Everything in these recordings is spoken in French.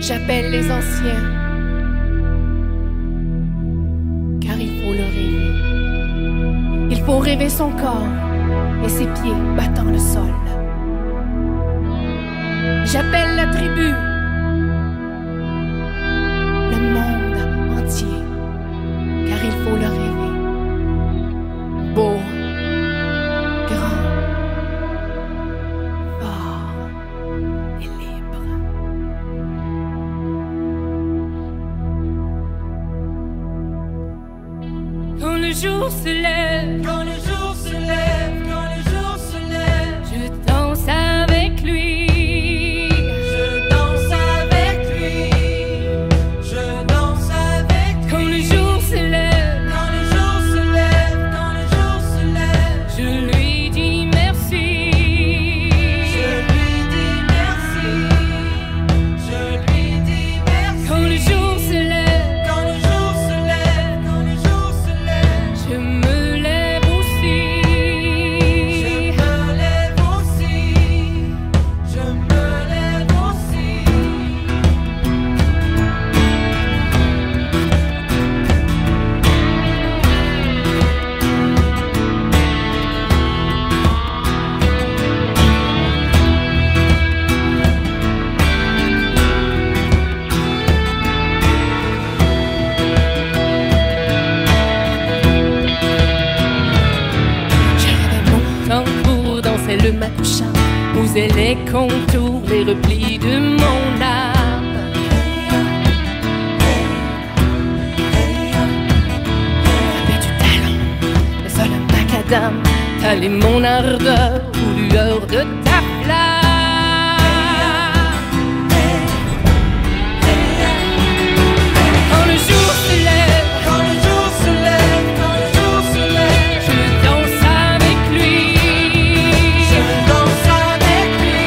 J'appelle les anciens, car il faut le rêver. Il faut rêver son corps et ses pieds battant le sol. J'appelle la tribu, le monde entier, car il faut le rêver. Beau, grand, fort et libre. Quand le jour se lève, quand le jour se lève, quand le jour se lève, je danse avec lui. Je danse avec lui. Je danse avec lui. Quand le jour se lève, quand le jour se lève, quand le jour se lève, je lui dis merci. Je lui dis merci. Je lui dis merci. Quand le jour se lève, quand le jour se lève, quand le jour se lève, je me lève aussi. Je me lève aussi. Je me lève aussi. J'avais mon temps pour danser le matin, poser les contours, les replis de mon âme. J'avais du talent, le sol macadam, t'allais mon ardeur aux lueurs de ta flamme. Quand le jour se lève, quand le jour se lève, quand le jour se lève, je danse avec lui. Je danse avec lui.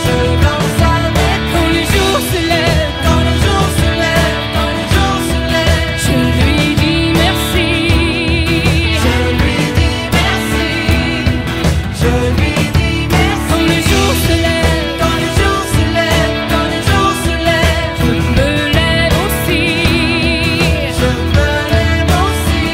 Je danse avec lui. Quand le jour se lève, quand le jour se lève, quand le jour se lève, je lui dis merci. Je lui dis merci. Je lui dis merci. Quand le jour se lève, quand le jour se lève, quand le jour se lève, je me lève aussi. Je me lève aussi.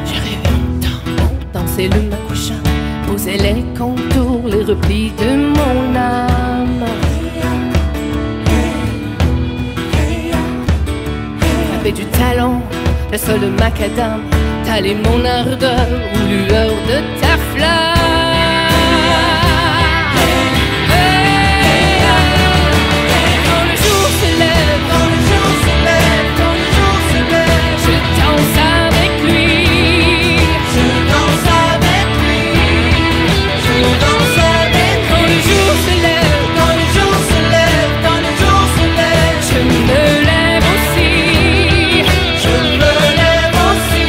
J'ai rêvé longtemps, danser le makusha, poser les contours, les replis de mon âme. J'avais du talent, le sol macadam, t'allais mon ardeur aux lueurs de ta flamme. Quand le jour se lève, quand le jour se lève, quand le jour se lève, je danse avec lui. Je danse avec lui. Je danse avec lui. Quand le jour se lève, quand le jour se lève, quand le jour se lève, je me lève aussi. Je me lève aussi.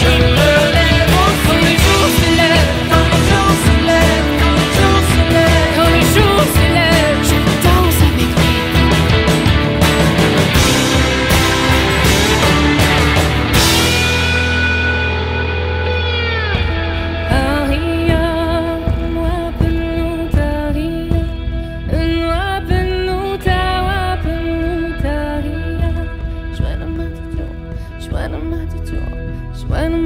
Je me lève aussi. Quand le jour se lève, quand le jour se lève, quand le jour se lève, quand le jour se lève, je danse avec lui. Shwana